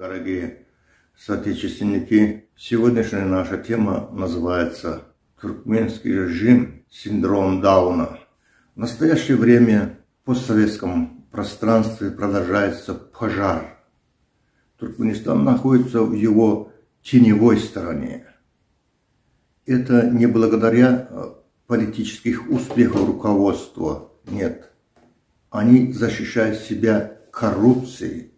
Дорогие соотечественники, сегодняшняя наша тема называется «Туркменский режим. Синдром Дауна». В настоящее время в постсоветском пространстве продолжается пожар. Туркменистан находится в его теневой стороне. Это не благодаря политических успехов руководства, нет. Они защищают себя коррупцией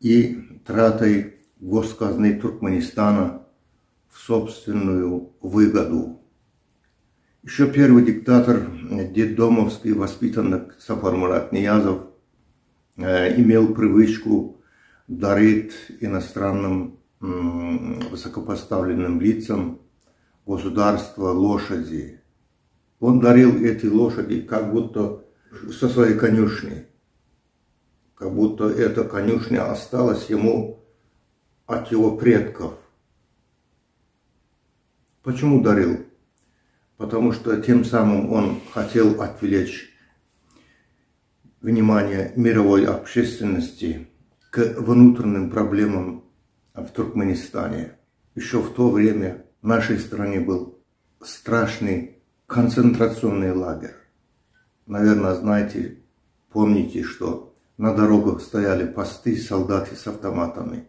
и тратой госказны Туркменистана в собственную выгоду. Еще первый диктатор, детдомовский воспитанник Сафар Мурат Ниязов, имел привычку дарить иностранным высокопоставленным лицам государства лошади. Он дарил эти лошади как будто со своей конюшни. Как будто эта конюшня осталась ему от его предков. Почему дарил? Потому что тем самым он хотел отвлечь внимание мировой общественности к внутренним проблемам в Туркменистане. Еще в то время в нашей стране был страшный концентрационный лагерь. Наверное, знаете, помните, что на дорогах стояли посты, солдаты с автоматами.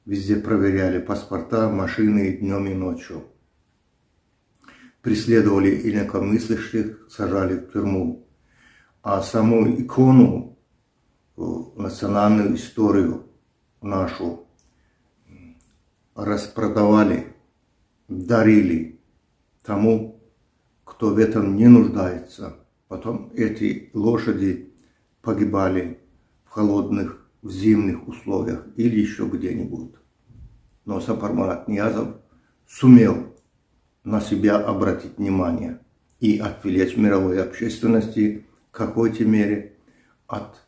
Везде проверяли паспорта, машины днем и ночью. Преследовали инакомыслящих, сажали в тюрьму. А саму икону, национальную историю нашу распродавали, дарили тому, кто в этом не нуждается. Потом эти лошади погибали в холодных, в зимних условиях или еще где-нибудь. Но Сафар Мурат Ниязов сумел на себя обратить внимание и отвлечь мировой общественности в какой-то мере от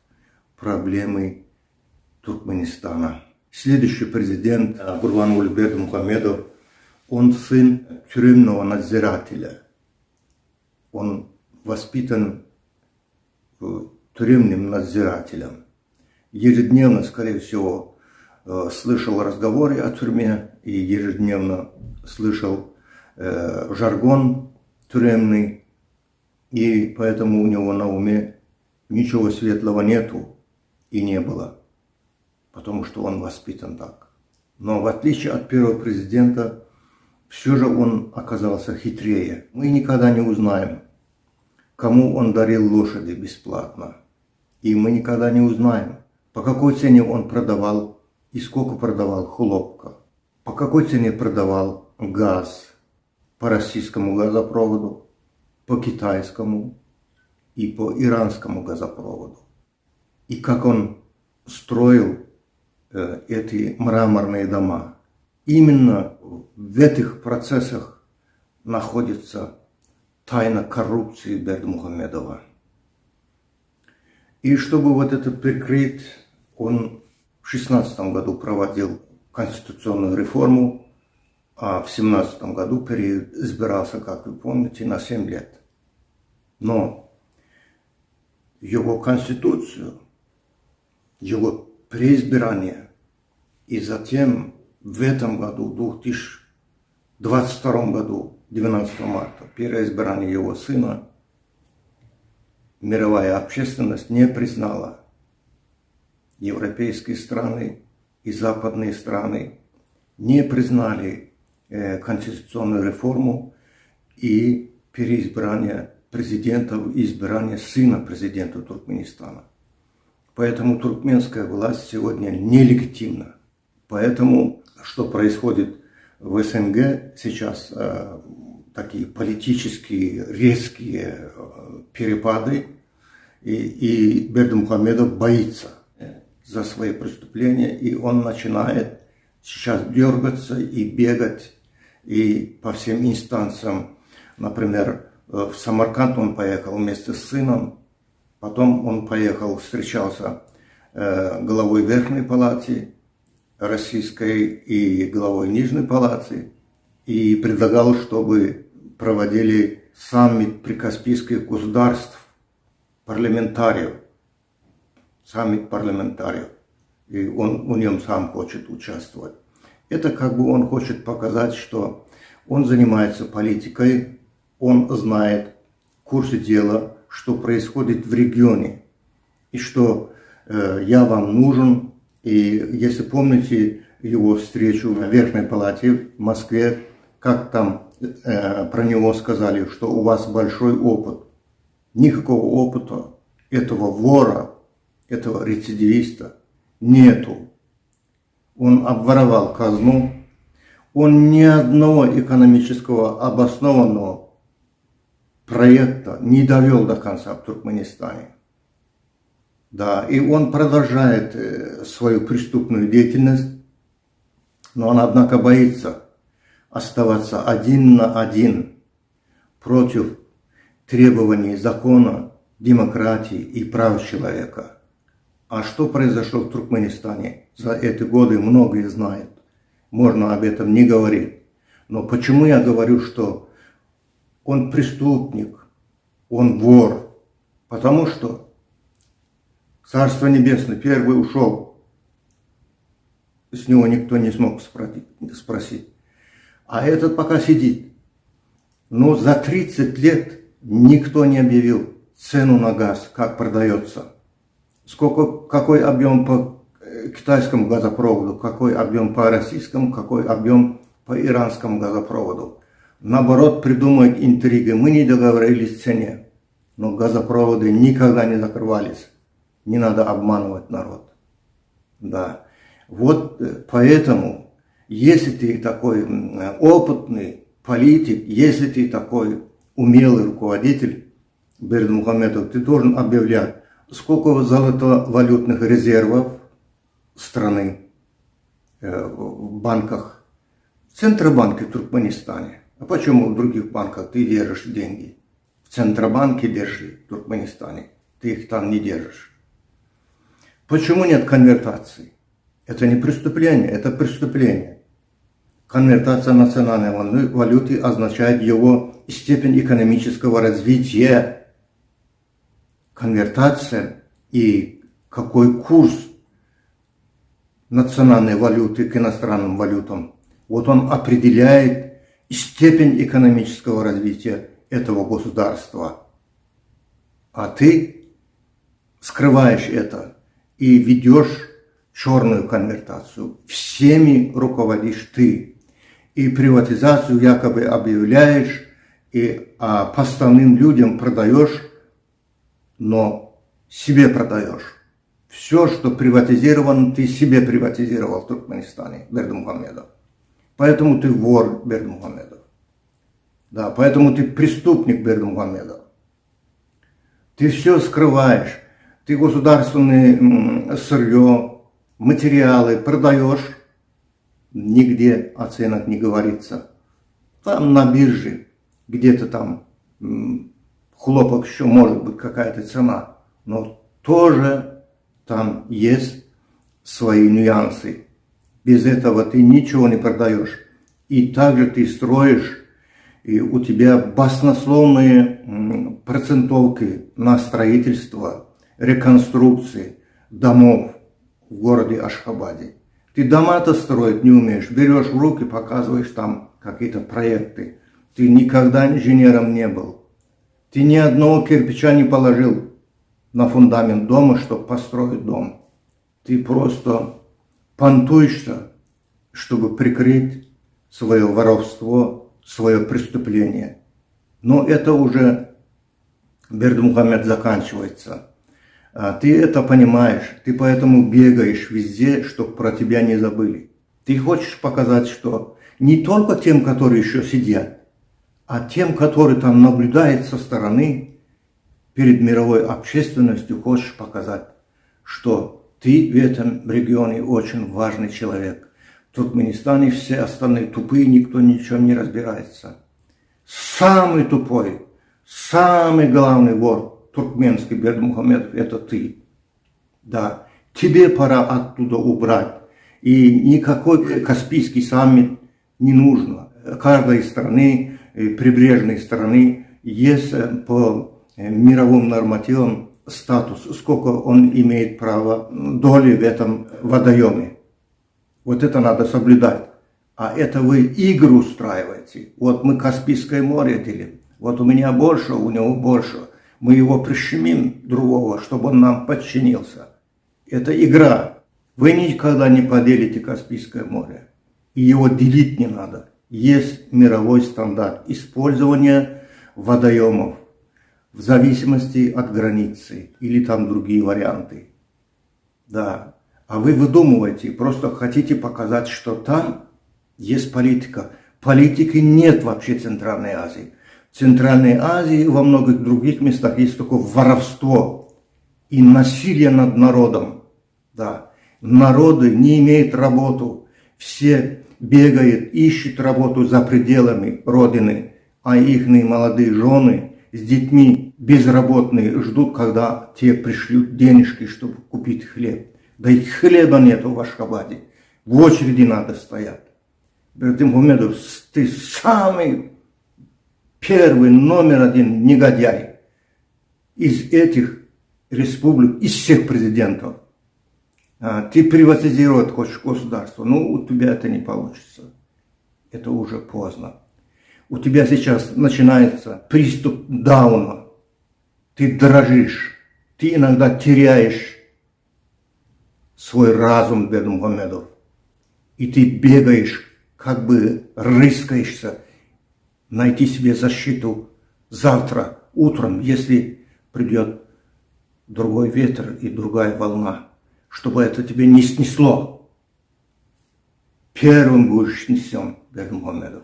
проблемы Туркменистана. Следующий президент Гурбангулы Бердымухамедов, он сын тюремного надзирателя. Он воспитан тюремным надзирателем. Ежедневно, скорее всего, слышал разговоры о тюрьме и ежедневно слышал жаргон тюремный, и поэтому у него на уме ничего светлого нету и не было, потому что он воспитан так. Но в отличие от первого президента, все же он оказался хитрее. Мы никогда не узнаем, кому он дарил лошади бесплатно. И мы никогда не узнаем, по какой цене он продавал и сколько продавал хлопка, по какой цене продавал газ по российскому газопроводу, по китайскому и по иранскому газопроводу. И как он строил эти мраморные дома. Именно в этих процессах находится тайна коррупции Бердымухамедова. И чтобы вот это прикрыть, он в 2016 году проводил конституционную реформу, а в 2017 году переизбирался, как вы помните, на 7 лет. Но его конституцию, его переизбрание и затем в этом году, в 2022 году, 12 марта, переизбрание его сына, мировая общественность не признала. Европейские страны и западные страны не признали конституционную реформу и переизбрание президента, избрание сына президента Туркменистана. Поэтому туркменская власть сегодня нелегитимна. Поэтому, что происходит в СНГ сейчас, такие политические резкие перепады, и Бердымухамедов боится за свои преступления, и он начинает сейчас дергаться и бегать, и по всем инстанциям. Например, в Самарканд он поехал вместе с сыном, потом он поехал, встречался главой Верхней палаты российской и главой Нижней палаты, и предлагал, чтобы проводили саммит прикаспийских государств, парламентариев, саммит парламентариев. и он в нем сам хочет участвовать. Это как бы он хочет показать, что он занимается политикой, он знает курсы дела, что происходит в регионе, и что я вам нужен. И если помните его встречу в Верхней Палате в Москве, как там про него сказали, что у вас большой опыт. Никакого опыта этого вора, этого рецидивиста нету. Он обворовал казну, он ни одного экономического обоснованного проекта не довел до конца в Туркменистане. Да, и он продолжает свою преступную деятельность, но он, однако, боится оставаться один на один против требований закона, демократии и прав человека. А что произошло в Туркменистане за эти годы, многие знают. Можно об этом не говорить. Но почему я говорю, что он преступник, он вор? Потому что Царство Небесное первый ушел, с него никто не смог спросить. А этот пока сидит. Но за 30 лет никто не объявил цену на газ, как продается. Какой объем по китайскому газопроводу, какой объем по российскому, какой объем по иранскому газопроводу. Наоборот, придумывают интриги. Мы не договорились в цене, но газопроводы никогда не закрывались. Не надо обманывать народ. Да. Вот поэтому, если ты такой опытный политик, если ты такой умелый руководитель, Бердымухамедов, ты должен объявлять, сколько золотовалютных резервов страны в банках, в Центробанке в Туркменистане. А почему в других банках ты держишь деньги? В Центробанке держи, в Туркменистане. Ты их там не держишь. Почему нет конвертации? Это не преступление, это преступление. Конвертация национальной валюты означает его степень экономического развития. Конвертация и какой курс национальной валюты к иностранным валютам, вот он определяет степень экономического развития этого государства. А ты скрываешь это и ведешь черную конвертацию. Всеми руководишь ты. И приватизацию якобы объявляешь, и поставным людям продаешь, но себе продаешь. Все, что приватизировано, ты себе приватизировал в Туркменистане, Бердымухамедов. Поэтому ты вор, Бердымухамедов. Да, поэтому ты преступник, Бердымухамедов. Ты все скрываешь. Ты государственное сырье, материалы продаешь. Нигде о ценах не говорится. Там на бирже, где-то там хлопок еще может быть какая-то цена. Но тоже там есть свои нюансы. Без этого ты ничего не продаешь. И также ты строишь, и у тебя баснословные процентовки на строительство, реконструкции домов в городе Ашхабаде. Ты дома-то строить не умеешь, берешь в руки, показываешь там какие-то проекты. Ты никогда инженером не был. Ты ни одного кирпича не положил на фундамент дома, чтобы построить дом. Ты просто понтуешься, чтобы прикрыть свое воровство, свое преступление. Но это уже, Бердымухамед, заканчивается. Ты это понимаешь, ты поэтому бегаешь везде, чтобы про тебя не забыли. Ты хочешь показать, что не только тем, которые еще сидят, а тем, которые там наблюдают со стороны, перед мировой общественностью хочешь показать, что ты в этом регионе очень важный человек. В Туркменистане все остальные тупые, никто ничем не разбирается. Самый тупой, самый главный вор туркменский, Бердымухамедов, это ты. Да, тебе пора оттуда убрать. И никакой Каспийский саммит не нужно. Каждой страны, прибрежной страны, есть по мировым нормативам статус, сколько он имеет права доли в этом водоеме. Вот это надо соблюдать. А это вы игру устраиваете. Вот мы Каспийское море делим. Вот у меня больше, у него больше. Мы его прищемим другого, чтобы он нам подчинился. Это игра. Вы никогда не поделите Каспийское море. И его делить не надо. Есть мировой стандарт использования водоемов в зависимости от границы или там другие варианты. Да. А вы выдумываете, просто хотите показать, что там есть политика. Политики нет вообще в Центральной Азии. В Центральной Азии и во многих других местах есть такое воровство и насилие над народом. Да. Народы не имеют работу. Все бегают, ищут работу за пределами родины, а их молодые жены с детьми безработные ждут, когда те пришлют денежки, чтобы купить хлеб. Да и хлеба нету в Ашхабаде. В очереди надо стоять. Бердымухамедов, ты самый первый, номер один негодяй из этих республик, из всех президентов. Ты приватизировать хочешь государство, но у тебя это не получится. Это уже поздно. У тебя сейчас начинается приступ Дауна. Ты дрожишь, ты иногда теряешь свой разум, Бердымухамедов. И ты бегаешь, как бы рыскаешься, найти себе защиту завтра утром, если придет другой ветер и другая волна, чтобы это тебе не снесло. Первым будешь снесен, Бердымухамедов.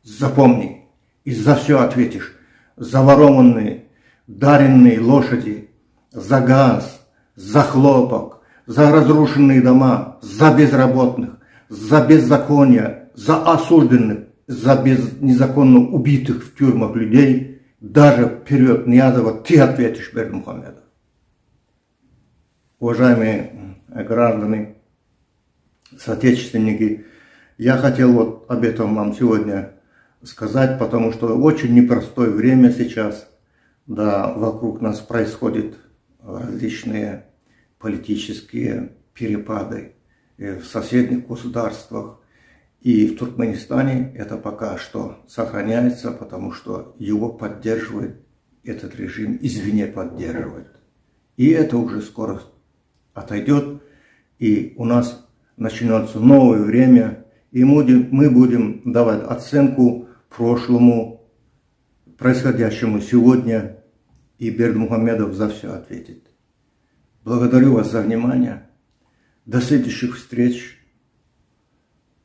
Запомни, и за все ответишь. За ворованные, даренные лошади, за газ, за хлопок, за разрушенные дома, за безработных, за беззаконие, за осужденных, за незаконно убитых в тюрьмах людей, даже в период Ниязова ты ответишь, Бердымухамедов. Уважаемые граждане, соотечественники, я хотел вот об этом вам сегодня сказать, потому что очень непростое время сейчас, да, вокруг нас происходят различные политические перепады в соседних государствах, и в Туркменистане это пока что сохраняется, потому что его поддерживает этот режим, извне поддерживает. И это уже скоро отойдет, и у нас начнется новое время, и мы будем давать оценку прошлому, происходящему сегодня, и Бердымухамедов за все ответит. Благодарю вас за внимание. До следующих встреч.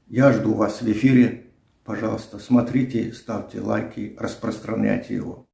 Я жду вас в эфире. Пожалуйста, смотрите, ставьте лайки, распространяйте его.